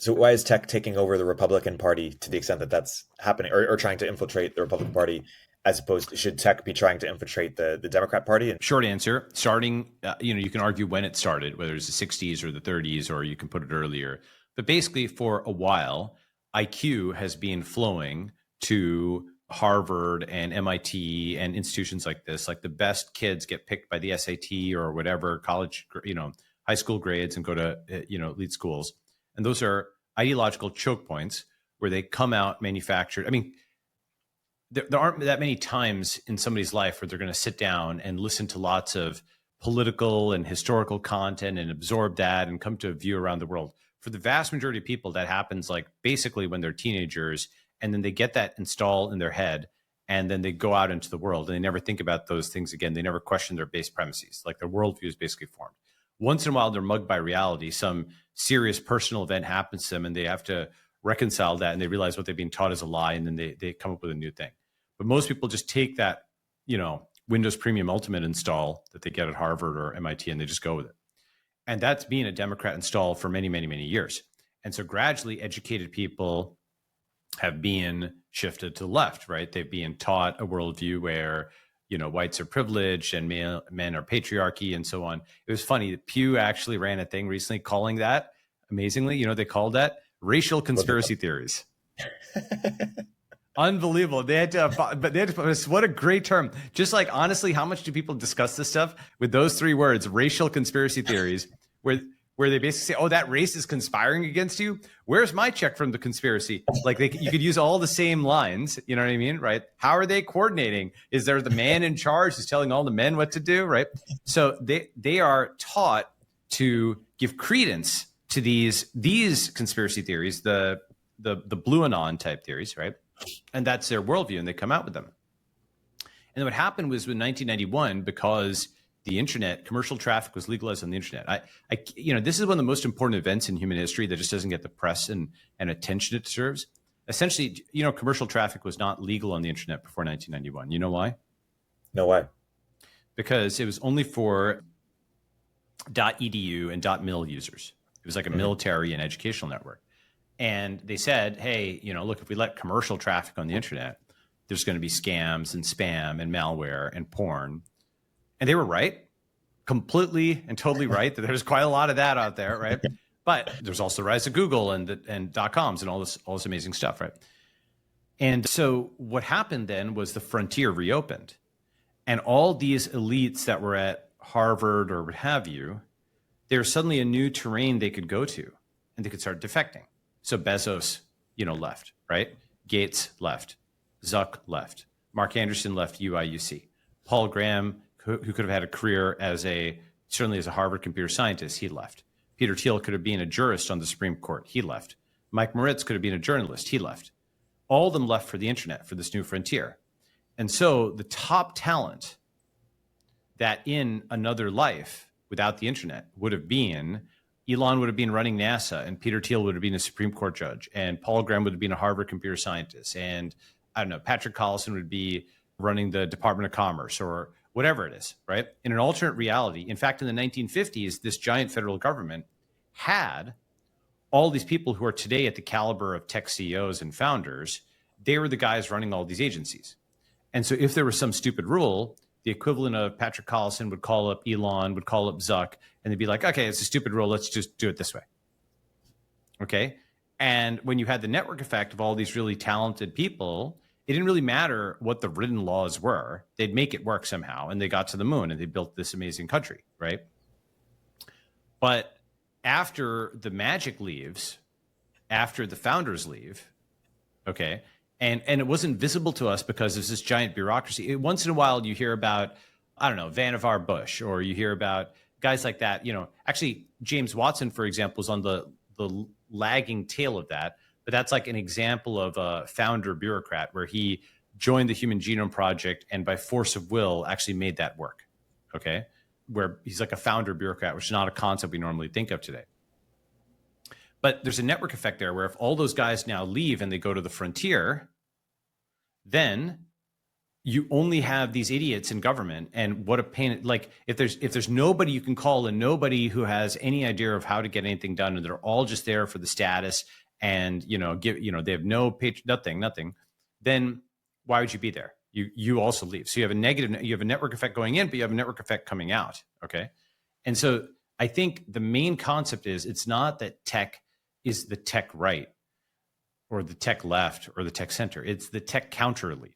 So why is tech taking over the Republican Party to the extent that that's happening, or trying to infiltrate the Republican Party, as opposed to, should tech be trying to infiltrate the Democrat Party? Short answer, starting, you can argue when it started, whether it's the 60s or the 30s, or you can put it earlier. But basically, for a while, IQ has been flowing to Harvard and MIT and institutions like this. Like the best kids get picked by the SAT or whatever college, high school grades and go to, elite schools. And those are ideological choke points where they come out manufactured. I mean, there aren't that many times in somebody's life where they're going to sit down and listen to lots of political and historical content and absorb that and come to a view around the world. For the vast majority of people, that happens like basically when they're teenagers, and then they get that installed in their head, and then they go out into the world and they never think about those things again. They never question their base premises. Like their worldview is basically formed. Once in a while, they're mugged by reality. Some serious personal event happens to them and they have to reconcile that, and they realize what they've been taught is a lie, and then they come up with a new thing. But most people just take that, Windows Premium Ultimate install that they get at Harvard or MIT, and they just go with it. And that's been a Democrat install for many, many, many years. And so gradually educated people have been shifted to the left, right? They've been taught a worldview where, whites are privileged and men are patriarchy and so on. It was funny. Pew actually ran a thing recently calling that, amazingly, they called that racial conspiracy theories. Unbelievable. They had to, what a great term. Just like, honestly, how much do people discuss this stuff with those three words, racial conspiracy theories, where they basically say, oh, that race is conspiring against you. Where's my check from the conspiracy? Like you could use all the same lines. You know what I mean? Right. How are they coordinating? Is there the man in charge who's telling all the men what to do? Right. So they are taught to give credence to these conspiracy theories, the blue anon type theories. Right. And that's their worldview, and they come out with them. And what happened was in 1991, because the internet, commercial traffic was legalized on the internet. This is one of the most important events in human history that just doesn't get the press and attention it deserves. Essentially, commercial traffic was not legal on the internet before 1991. You know why? No, why? Because it was only for .edu and .mil users. It was like a military and educational network. And they said, hey, look, if we let commercial traffic on the internet, there's going to be scams and spam and malware and porn. And they were right, completely and totally right, that there's quite a lot of that out there, right? But there's also the rise of Google and .coms and all this amazing stuff, right? And so what happened then was the frontier reopened. And all these elites that were at Harvard or what have you, there's suddenly a new terrain they could go to, and they could start defecting. So Bezos, left, right? Gates left. Zuck left. Mark Anderson left UIUC. Paul Graham, who could have had a career certainly as a Harvard computer scientist, he left. Peter Thiel could have been a jurist on the Supreme Court, he left. Mike Moritz could have been a journalist, he left. All of them left for the internet, for this new frontier. And so the top talent that in another life without the internet would have been, Elon would have been running NASA, and Peter Thiel would have been a Supreme Court judge, and Paul Graham would have been a Harvard computer scientist, and Patrick Collison would be running the Department of Commerce or whatever it is, right? In an alternate reality. In fact, in the 1950s, this giant federal government had all these people who are today at the caliber of tech CEOs and founders. They were the guys running all these agencies. And so if there was some stupid rule, the equivalent of Patrick Collison would call up Elon, would call up Zuck, and they'd be like, okay, it's a stupid rule. Let's just do it this way. Okay. And when you had the network effect of all these really talented people, it didn't really matter what the written laws were. They'd make it work somehow. And they got to the moon and they built this amazing country, right? But after the magic leaves, after the founders leave, okay, and it wasn't visible to us because there's this giant bureaucracy. Once in a while, you hear about, Vannevar Bush, or you hear about guys like that. Actually, James Watson, for example, is on the lagging tail of that. But that's like an example of a founder bureaucrat where he joined the Human Genome Project and by force of will actually made that work, okay? Where he's like a founder bureaucrat, which is not a concept we normally think of today. But there's a network effect there where if all those guys now leave and they go to the frontier, then you only have these idiots in government, and what a pain. Like if there's nobody you can call and nobody who has any idea of how to get anything done, and they're all just there for the status, and they have no page, nothing, then why would you be there? You also leave. So you have a network effect going in, but you have a network effect coming out. Okay. And so I think the main concept is, it's not that tech is the tech right or the tech left or the tech center. It's the tech counter elite.